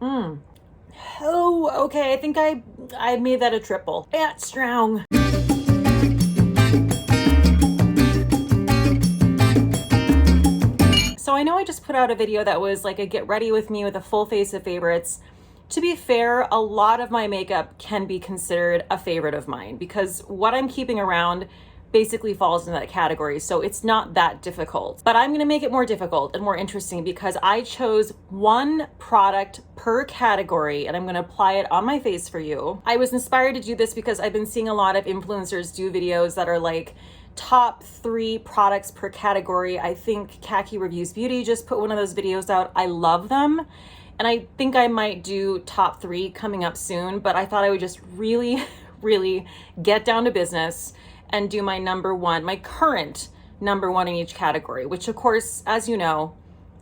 Oh, okay. I think I made that a triple. That's strong. So I know I just put out a video that was like a get ready with me with a full face of favorites. To be fair, a lot of my makeup can be considered a favorite of mine because what I'm keeping around basically falls in that category. So it's not that difficult, but I'm going to make it more difficult and more interesting because I chose one product per category and I'm going to apply it on my face for you. I was inspired to do this because I've been seeing a lot of influencers do videos that are like top 3 products per category. I think Khaki Reviews Beauty just put one of those videos out. I love them. And I think I might do top 3 coming up soon, but I thought I would just really, really get down to business and do my number one, my current number one in each category, which of course, as you know,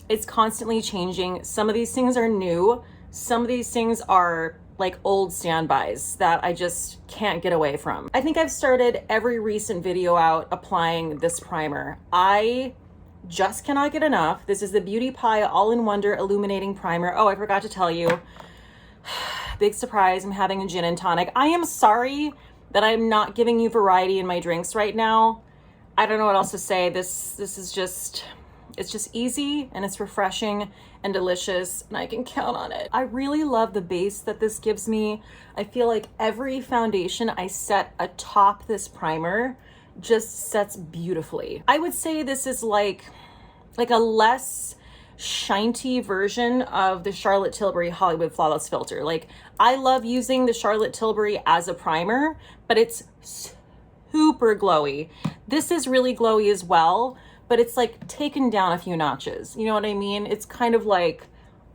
it's constantly changing. Some of these things are new. Some of these things are like old standbys that I just can't get away from. I think I've started every recent video out applying this primer. I just cannot get enough. This is the Beauty Pie All-in-Wonder Illuminating Primer. Oh, I forgot to tell you. Big surprise, I'm having a gin and tonic. I am sorry that I'm not giving you variety in my drinks right now. I don't know what else to say. This is just, it's just easy and it's refreshing and delicious and I can count on it. I really love the base that this gives me. I feel like every foundation I set atop this primer just sets beautifully. I would say this is like a less shiny version of the Charlotte Tilbury Hollywood Flawless Filter. Like, I love using the Charlotte Tilbury as a primer, but it's super glowy. This is really glowy as well, but it's like taken down a few notches. You know what I mean? It's kind of like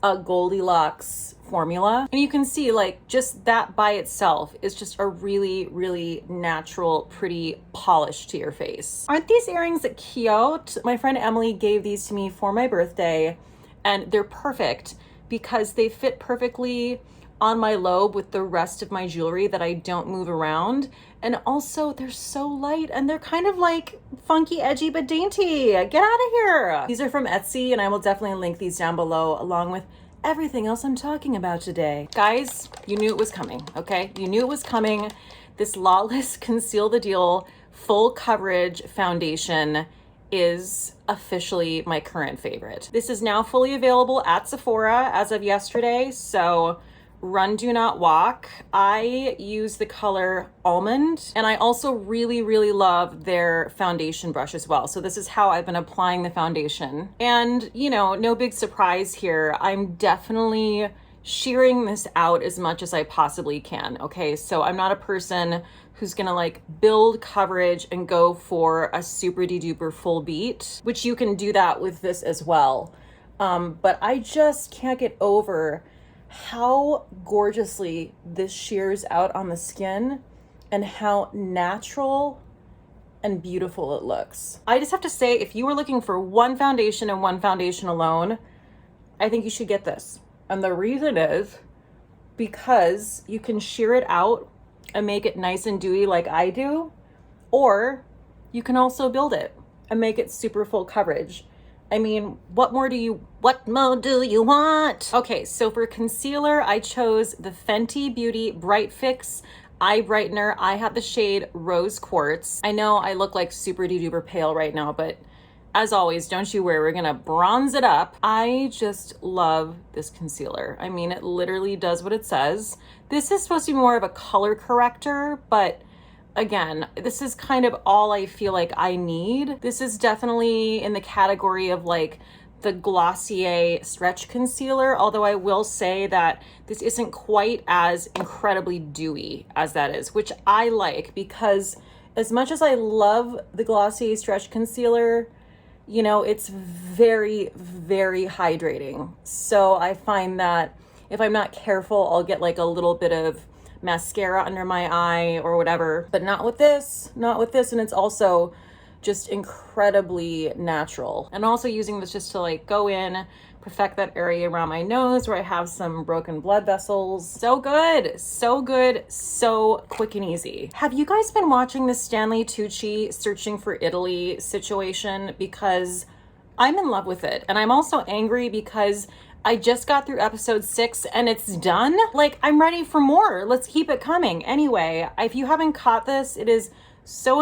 a Goldilocks formula. And you can see like just that by itself is just a really, really natural, pretty polish to your face. Aren't these earrings cute? My friend Emily gave these to me for my birthday and they're perfect because they fit perfectly on my lobe with the rest of my jewelry that I don't move around. And also they're so light and they're kind of like funky, edgy, but dainty. Get out of here. These are from Etsy and I will definitely link these down below along with everything else I'm talking about today. Guys, you knew it was coming, okay? You knew it was coming. This Lawless Conceal the Deal full coverage foundation is officially my current favorite. This is now fully available at Sephora as of yesterday, so run, do not walk. I use the color Almond, and I also really, really love their foundation brush as well. So this is how I've been applying the foundation. And, you know, no big surprise here. I'm definitely shearing this out as much as I possibly can, okay? So I'm not a person who's gonna like build coverage and go for a super duper full beat, which you can do that with this as well. But I just can't get over how gorgeously this shears out on the skin and how natural and beautiful it looks. I just have to say, if you were looking for one foundation and one foundation alone, I think you should get this. And the reason is because you can shear it out and make it nice and dewy like I do, or you can also build it and make it super full coverage. I mean, what more do you want? Okay, so for concealer, I chose the Fenty Beauty Bright Fix Eye Brightener. I have the shade Rose Quartz. I know I look like super duper pale right now, but as always, don't you worry, we're gonna bronze it up. I just love this concealer. I mean, it literally does what it says. This is supposed to be more of a color corrector, but again, this is kind of all I feel like I need. This is definitely in the category of like the Glossier Stretch Concealer, although I will say that this isn't quite as incredibly dewy as that is, which I like because as much as I love the Glossier Stretch Concealer, you know, it's very, very hydrating. So I find that if I'm not careful, I'll get like a little bit of mascara under my eye or whatever, but not with this, not with this. And it's also just incredibly natural. And also using this just to like go in, perfect that area around my nose where I have some broken blood vessels. So good, so good, so quick and easy. Have you guys been watching the Stanley Tucci Searching for Italy situation? Because I'm in love with it. And I'm also angry because I just got through episode 6 and it's done. Like, I'm ready for more. Let's keep it coming. Anyway, if you haven't caught this, it is so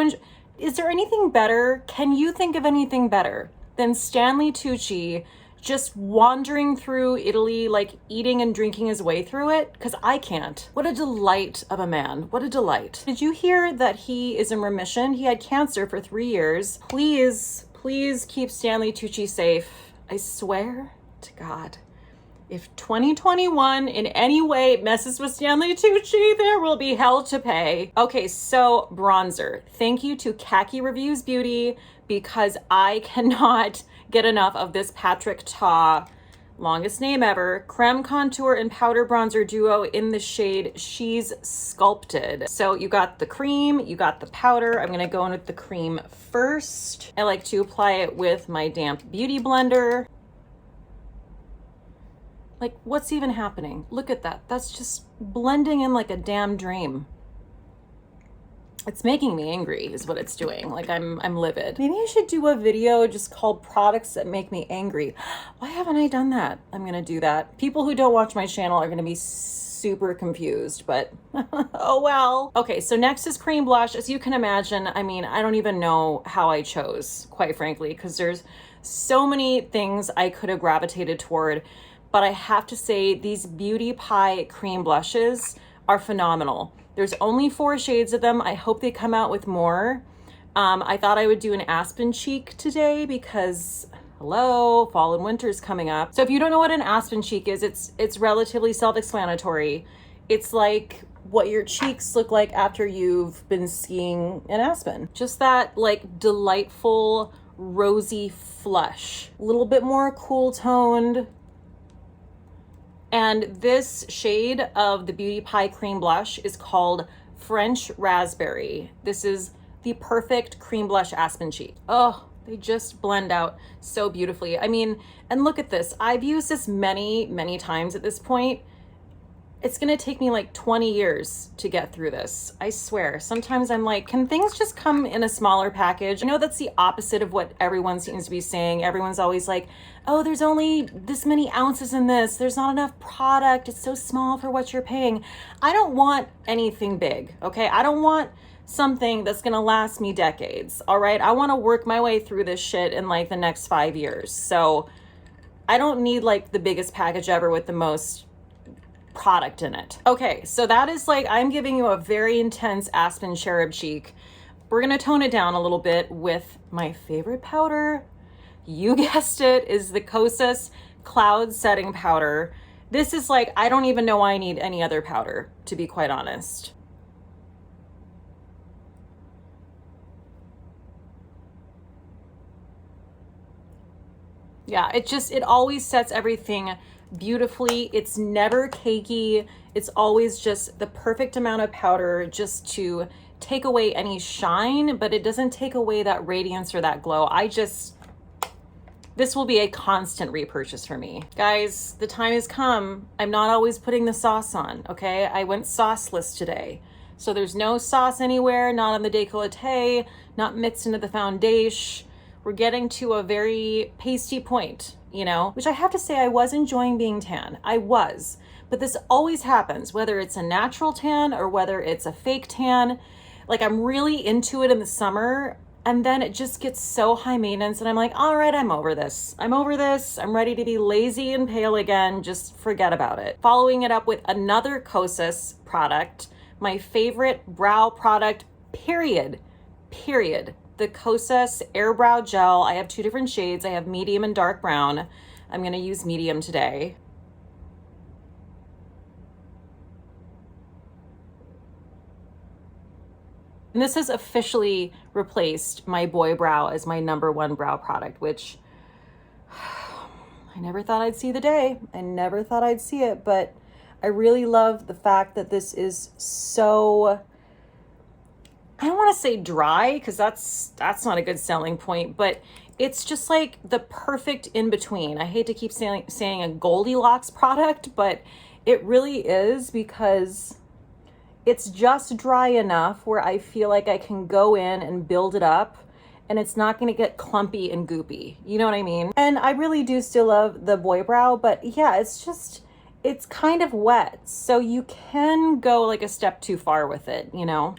is there anything better? Can you think of anything better than Stanley Tucci just wandering through Italy, like eating and drinking his way through it? Because I can't. What a delight of a man. What a delight. Did you hear that he is in remission? He had cancer for 3 years. Please, please keep Stanley Tucci safe. I swear to God, if 2021 in any way messes with Stanley Tucci, there will be hell to pay. Okay, so bronzer. Thank you to Khaki Reviews Beauty, because I cannot get enough of this Patrick Ta, longest name ever, creme contour and powder bronzer duo in the shade She's Sculpted. So you got the cream, you got the powder. I'm gonna go in with the cream first. I like to apply it with my damp beauty blender. Like, what's even happening? Look at that. That's just blending in like a damn dream. It's making me angry is what it's doing. Like, I'm livid. Maybe I should do a video just called products that make me angry. Why haven't I done that? I'm gonna do that. People who don't watch my channel are gonna be super confused, but oh well. Okay, so next is cream blush. As you can imagine, I mean, I don't even know how I chose, quite frankly, because there's so many things I could have gravitated toward. But I have to say, these Beauty Pie cream blushes are phenomenal. There's only 4 shades of them. I hope they come out with more. I thought I would do an Aspen Cheek today because, hello, fall and winter's coming up. So if you don't know what an Aspen Cheek is, it's relatively self-explanatory. It's like what your cheeks look like after you've been skiing in Aspen. Just that like delightful rosy flush. A little bit more cool toned. And this shade of the Beauty Pie cream blush is called French Raspberry. This is the perfect cream blush Aspen Cheek. Oh, they just blend out so beautifully. I mean, and look at this. I've used this many, many times at this point. It's gonna take me like 20 years to get through this. I swear. Sometimes I'm like, can things just come in a smaller package? I know that's the opposite of what everyone seems to be saying. Everyone's always like, oh, there's only this many ounces in this. There's not enough product. It's so small for what you're paying. I don't want anything big, okay? I don't want something that's gonna last me decades, all right? I wanna work my way through this shit in like the next 5 years. So I don't need like the biggest package ever with the most product in it. Okay, so that is like, I'm giving you a very intense Aspen Cherub Cheek. We're gonna tone it down a little bit with my favorite powder. You guessed it, is the Kosas Cloud Setting Powder. This is like, I don't even know why I need any other powder, to be quite honest. Yeah, it always sets everything beautifully. It's never cakey. It's always just the perfect amount of powder just to take away any shine, but it doesn't take away that radiance or that glow. This will be a constant repurchase for me. Guys, the time has come. I'm not always putting the sauce on, okay? I went sauceless today. So there's no sauce anywhere, not on the décolleté, not mixed into the foundation. We're getting to a very pasty point, you know, which I have to say I was enjoying being tan. I was, but this always happens, whether it's a natural tan or whether it's a fake tan. Like, I'm really into it in the summer, and then it just gets so high maintenance and I'm like, all right, I'm over this. I'm over this. I'm ready to be lazy and pale again. Just forget about it. Following it up with another Kosas product, my favorite brow product, period. The Kosas Air Brow Gel. I have 2 different shades. I have medium and dark brown. I'm gonna use medium today. And this has officially replaced my Boy Brow as my #1 brow product, which I never thought I'd see the day. I never thought I'd see it, but I really love the fact that this is so, I don't want to say dry, because that's not a good selling point, but it's just like the perfect in between. I hate to keep saying a Goldilocks product, but it really is, because it's just dry enough where I feel like I can go in and build it up and it's not going to get clumpy and goopy. You know what I mean? And I really do still love the Boy Brow, but yeah, it's kind of wet. So you can go like a step too far with it, you know?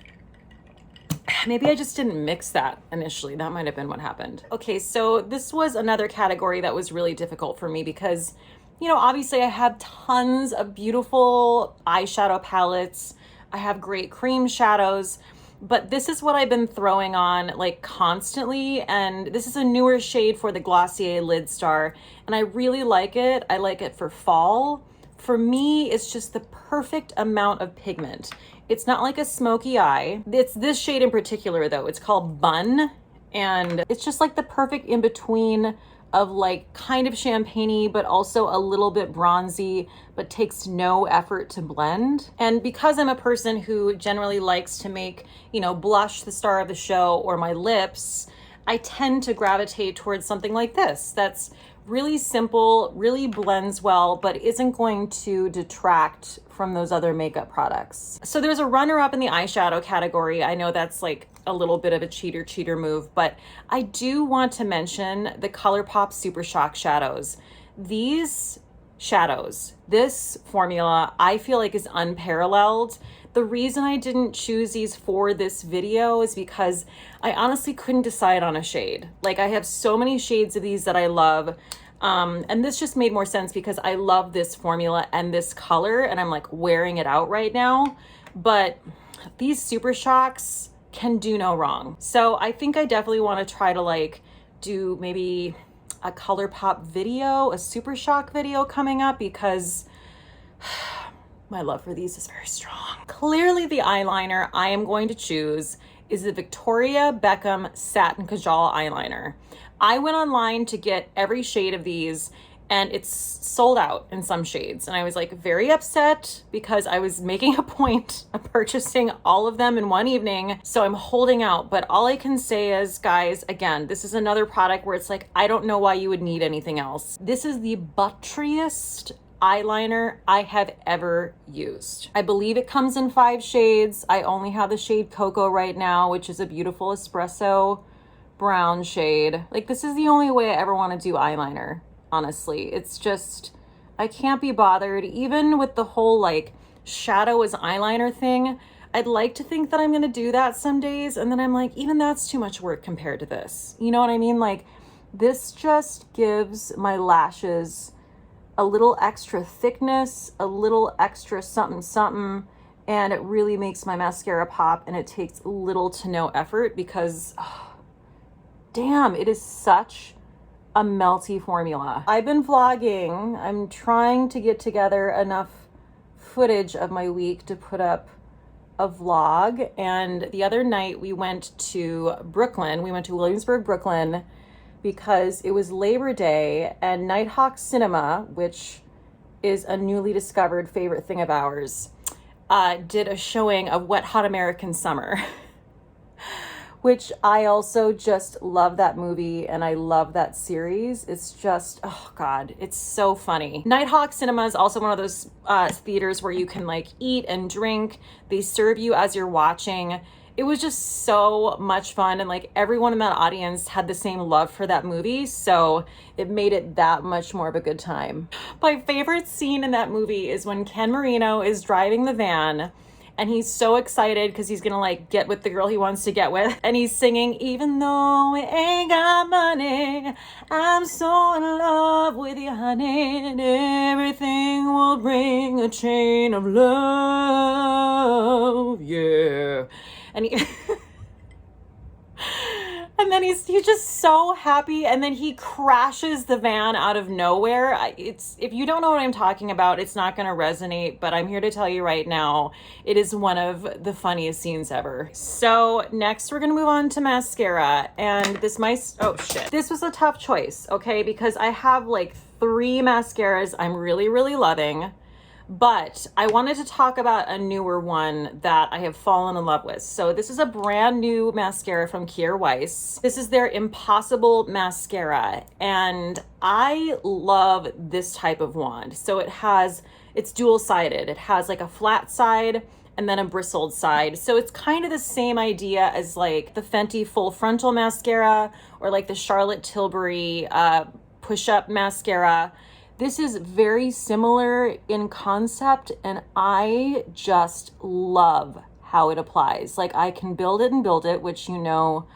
Maybe I just didn't mix that initially. That might have been what happened. Okay, so this was another category that was really difficult for me because, you know, obviously I have tons of beautiful eyeshadow palettes. I have great cream shadows, but this is what I've been throwing on like constantly. And this is a newer shade for the Glossier Lid Star, and I really like it. I like it for fall. For me, it's just the perfect amount of pigment. It's not like a smoky eye. It's this shade in particular though. It's called Bun, and it's just like the perfect in between of like kind of champagne-y, but also a little bit bronzy, but takes no effort to blend. And because I'm a person who generally likes to make, you know, blush the star of the show or my lips, I tend to gravitate towards something like this. That's really simple, really blends well, but isn't going to detract from those other makeup products. So there's a runner-up in the eyeshadow category. I know that's like a little bit of a cheater move, but I do want to mention the ColourPop Super Shock shadows. These shadows, this formula, I feel like is unparalleled. The reason I didn't choose these for this video is because I honestly couldn't decide on a shade. Like I have so many shades of these that I love. And this just made more sense because I love this formula and this color, and I'm like wearing it out right now. But these Super Shocks can do no wrong. So I think I definitely want to try to like do maybe a ColourPop video, a Super Shock video coming up, because my love for these is very strong. Clearly the eyeliner I am going to choose is the Victoria Beckham Satin Kajal eyeliner. I went online to get every shade of these, and it's sold out in some shades. And I was like very upset because I was making a point of purchasing all of them in one evening. So I'm holding out. But all I can say is, guys, again, this is another product where it's like, I don't know why you would need anything else. This is the butteriest eyeliner I have ever used. I believe it comes in 5 shades. I only have the shade Cocoa right now, which is a beautiful espresso brown shade. Like, this is the only way I ever want to do eyeliner, honestly. It's just, I can't be bothered. Even with the whole like shadow as eyeliner thing, I'd like to think that I'm going to do that some days, and then I'm like, even that's too much work compared to this. You know what I mean? Like, this just gives my lashes a little extra thickness, a little extra something something, and it really makes my mascara pop, and it takes little to no effort because damn, it is such a melty formula. I've been vlogging. I'm trying to get together enough footage of my week to put up a vlog. And the other night we went to Brooklyn. We went to Williamsburg, Brooklyn, because it was Labor Day, and Nighthawk Cinema, which is a newly discovered favorite thing of ours, did a showing of Wet Hot American Summer. Which I also just love that movie, and I love that series. It's just, oh God, it's so funny. Nighthawk Cinema is also one of those theaters where you can like eat and drink. They serve you as you're watching. It was just so much fun, and like everyone in that audience had the same love for that movie, so it made it that much more of a good time. My favorite scene in that movie is when Ken Marino is driving the van, and he's so excited because he's gonna like get with the girl he wants to get with. And he's singing, even though we ain't got money, I'm so in love with you, honey, and everything will bring a chain of love, yeah. And he and then he's just so happy, and then he crashes the van out of nowhere. It's, if you don't know what I'm talking about, it's not going to resonate, but I'm here to tell you right now, it is one of the funniest scenes ever. So next we're going to move on to mascara, and this might, oh shit, this was a tough choice, okay, because I have like 3 mascaras I'm really loving. But I wanted to talk about a newer one that I have fallen in love with. So this is a brand new mascara from Kier Weiss. This is their Impossible Mascara, and I love this type of wand. So it's dual-sided. It has like a flat side and then a bristled side. So it's kind of the same idea as like the Fenty Full Frontal Mascara or like the Charlotte Tilbury Push-Up Mascara. This is very similar in concept, and I just love how it applies. Like, I can build it and build it, which you know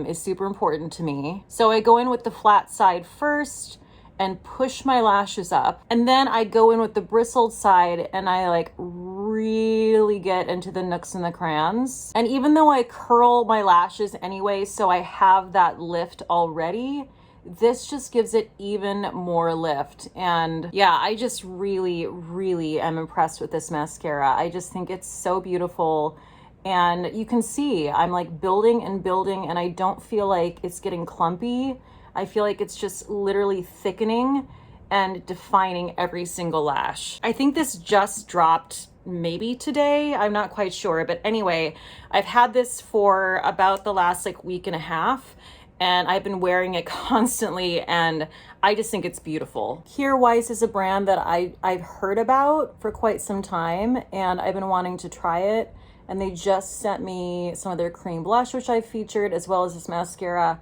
is super important to me. So I go in with the flat side first and push my lashes up, and then I go in with the bristled side and I like really get into the nooks and the crayons. And even though I curl my lashes anyway, so I have that lift already, this just gives it even more lift. And yeah, I just really, really am impressed with this mascara. I just think it's so beautiful. And you can see I'm like building and building, and I don't feel like it's getting clumpy. I feel like it's just literally thickening and defining every single lash. I think this just dropped maybe today. I'm not quite sure. But anyway, I've had this for about the last like week and a half, and I've been wearing it constantly, and I just think it's beautiful. Kjaer Weis is a brand that I've heard about for quite some time, and I've been wanting to try it. And they just sent me some of their cream blush, which I featured, as well as this mascara.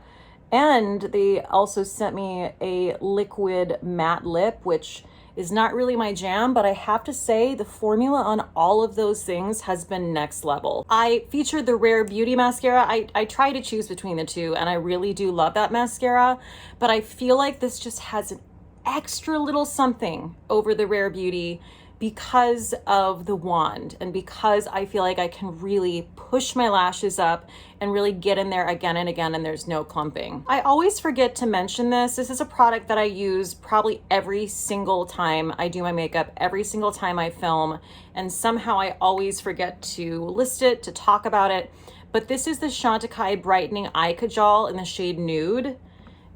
And they also sent me a liquid matte lip, which is not really my jam, but I have to say the formula on all of those things has been next level. I featured the Rare Beauty mascara. I try to choose between the two, and I really do love that mascara, but I feel like this just has an extra little something over the Rare Beauty because of the wand, and because I feel like I can really push my lashes up and really get in there again and again, and there's no clumping. I always forget to mention this. This is a product that I use probably every single time I do my makeup, every single time I film, and somehow I always forget to list it, to talk about it. But this is the Chantecaille Brightening Eye Kajal in the shade Nude.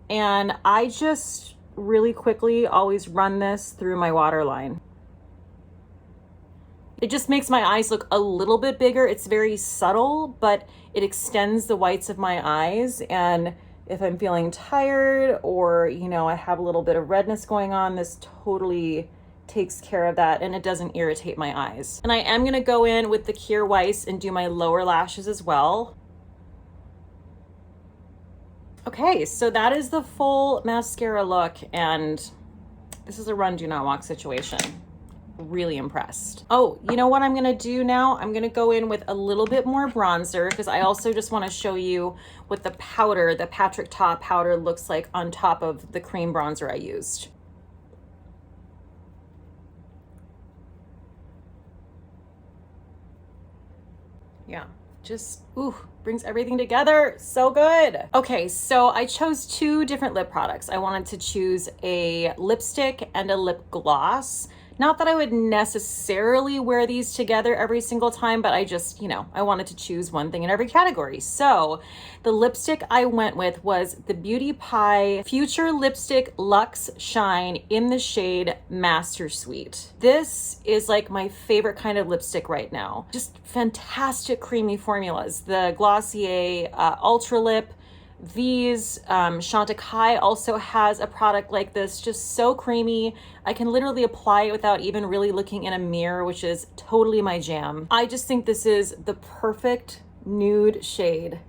And I just really quickly always run this through my waterline. It just makes my eyes look a little bit bigger. It's very subtle, but it extends the whites of my eyes. And if I'm feeling tired, or, you know, I have a little bit of redness going on, this totally takes care of that, and it doesn't irritate my eyes. And I am gonna go in with the Kjaer Weis and do my lower lashes as well. Okay, so that is the full mascara look, and this is a run, do not walk situation. Really impressed. Oh, you know what I'm gonna do now? I'm gonna go in with a little bit more bronzer, because I also just want to show you what the powder, the Patrick Ta powder, looks like on top of the cream bronzer I used. Yeah, just, ooh, brings everything together. So good. Okay, so I chose two different lip products. I wanted to choose a lipstick and a lip gloss. Not that I would necessarily wear these together every single time, but I just, you know, I wanted to choose one thing in every category. So the lipstick I went with was the Beauty Pie Future Lipstick Luxe Shine in the shade Master Sweet. This is like my favorite kind of lipstick right now. Just fantastic creamy formulas. The Glossier Ultra Lip, these Chantecaille also has a product like this, just so creamy. I can literally apply it without even really looking in a mirror, which is totally my jam. I just think this is the perfect nude shade.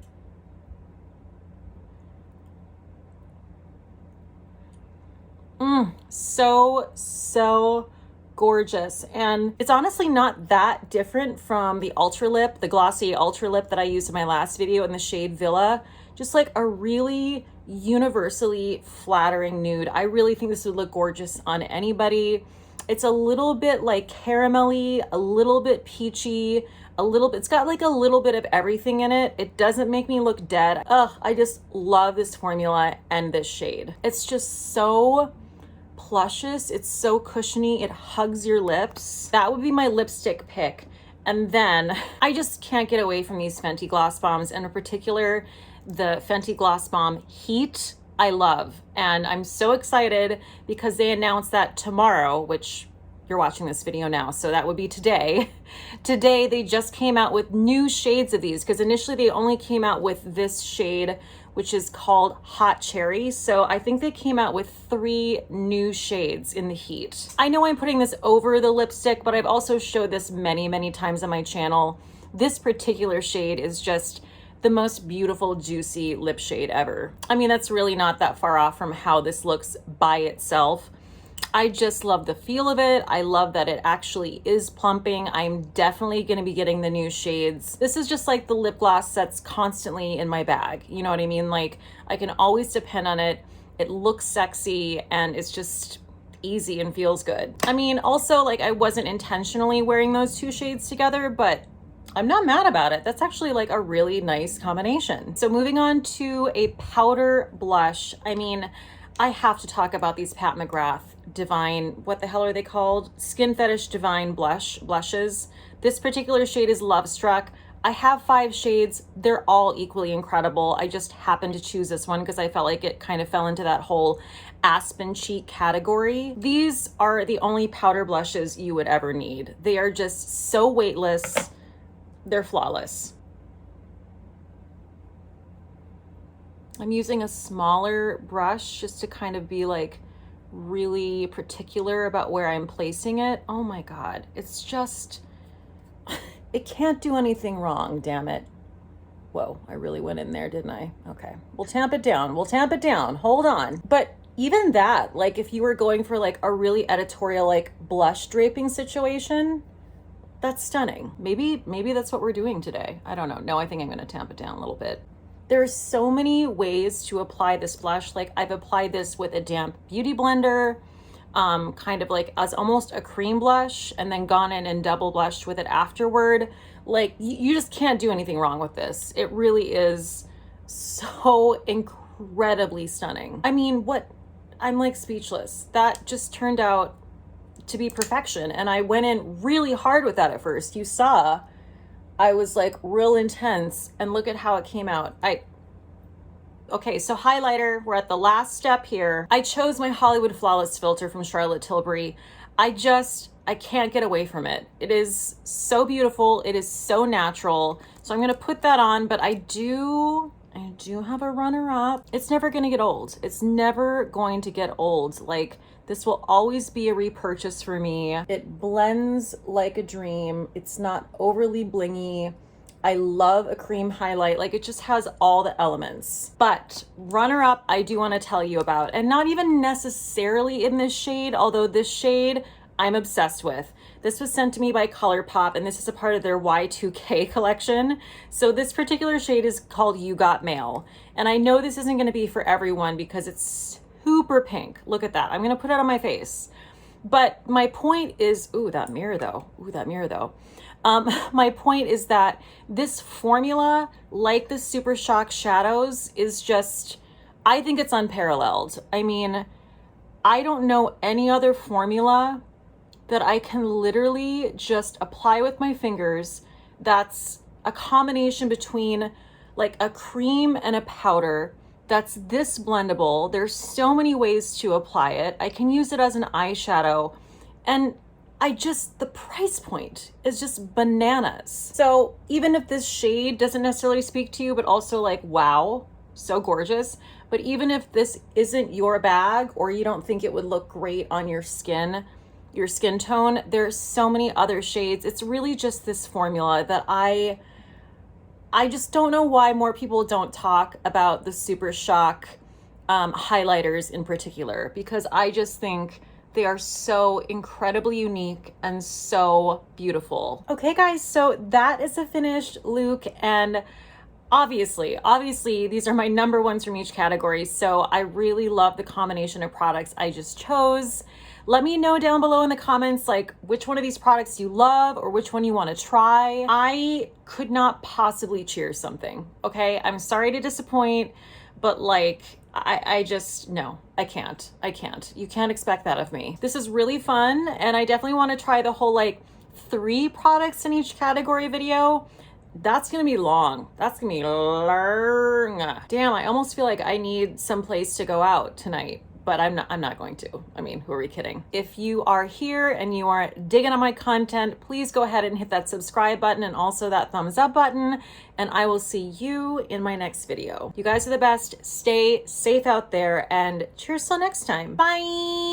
So gorgeous. And it's honestly not that different from the Ultra Lip, the Glossier Ultra Lip that I used in my last video in the shade Villa. Just like a really universally flattering nude. I really think this would look gorgeous on anybody. It's a little bit like caramelly, a little bit peachy, a little bit, it's got like a little bit of everything in it. It doesn't make me look dead. Ugh, I just love this formula and this shade. It's just so plushious. It's so cushiony. It hugs your lips. That would be my lipstick pick. And then I just can't get away from these Fenty Gloss Bombs, and in particular, the Fenty Gloss Bomb Heat. I love, and I'm so excited because they announced that tomorrow, which you're watching this video now, so that would be today. Today, they just came out with new shades of these, because initially they only came out with this shade, which is called Hot Cherry. So I think they came out with 3 new shades in the heat. I know I'm putting this over the lipstick, but I've also showed this many, many times on my channel. This particular shade is just the most beautiful, juicy lip shade ever. I mean, that's really not that far off from how this looks by itself. I just love the feel of it. I love that it actually is plumping. I'm definitely going to be getting the new shades. This is just like the lip gloss that's constantly in my bag. You know what I mean? Like, I can always depend on it. It looks sexy and it's just easy and feels good. I mean, also, like, I wasn't intentionally wearing those 2 shades together, but I'm not mad about it. That's actually like a really nice combination. So moving on to a powder blush. I mean, I have to talk about these Pat McGrath Divine, what the hell are they called? Skin Fetish Divine blushes. This particular shade is Love Struck. I have 5 shades. They're all equally incredible. I just happened to choose this one because I felt like it kind of fell into that whole aspen cheek category. These are the only powder blushes you would ever need. They are just so weightless. They're flawless. I'm using a smaller brush just to kind of be like really particular about where I'm placing it. Oh my God, it's just, it can't do anything wrong, damn it. Whoa, I really went in there, didn't I? Okay, we'll tamp it down. We'll tamp it down, hold on. But even that, like if you were going for like a really editorial, like blush draping situation, that's stunning. Maybe that's what we're doing today. I don't know. No, I think I'm gonna tamp it down a little bit. There's so many ways to apply this blush. Like I've applied this with a damp beauty blender, kind of like as almost a cream blush, and then gone in and double blushed with it afterward. Like you just can't do anything wrong with this. It really is so incredibly stunning. I mean, I'm like speechless. That just turned out to be perfection. And I went in really hard with that at first. You saw I was like real intense, and look at how it came out. Okay, so highlighter, we're at the last step here. I chose my Hollywood Flawless filter from Charlotte Tilbury. I can't get away from it. It is so beautiful. It is so natural. So I'm gonna put that on, but I do have a runner-up. It's never gonna get old. It's never going to get old. Like, this will always be a repurchase for me. It blends like a dream. It's not overly blingy. I love a cream highlight. Like, it just has all the elements. But runner-up, I do want to tell you about, and not even necessarily in this shade, although this shade I'm obsessed with. This was sent to me by ColourPop, and this is a part of their Y2K collection. So this particular shade is called You Got Mail. And I know this isn't going to be for everyone because it's super pink. Look at that. I'm going to put it on my face. But my point is, ooh, that mirror though. My point is that this formula, like the Super Shock Shadows, is just, I think it's unparalleled. I mean, I don't know any other formula that I can literally just apply with my fingers that's a combination between like a cream and a powder that's this blendable. There's so many ways to apply it. I can use it as an eyeshadow, and the price point is just bananas. So even if this shade doesn't necessarily speak to you, but also like, wow, so gorgeous. But even if this isn't your bag, or you don't think it would look great on your skin tone, there's so many other shades. It's really just this formula that I just don't know why more people don't talk about the Super Shock highlighters in particular, because I just think they are so incredibly unique and so beautiful. Okay guys, so that is a finished look, and obviously these are my number ones from each category. So I really love the combination of products I just chose. Let me know down below in the comments, like, which one of these products you love or which one you want to try. I could not possibly choose something, okay? I'm sorry to disappoint, but like, no, I can't. You can't expect that of me. This is really fun, and I definitely want to try the whole like 3 products in each category video. That's gonna be long. That's gonna be long. Damn, I almost feel like I need some place to go out tonight. but I'm not going to. I mean, who are we kidding? If you are here and you are digging on my content, please go ahead and hit that subscribe button and also that thumbs up button, and I will see you in my next video. You guys are the best. Stay safe out there, and cheers till next time. Bye.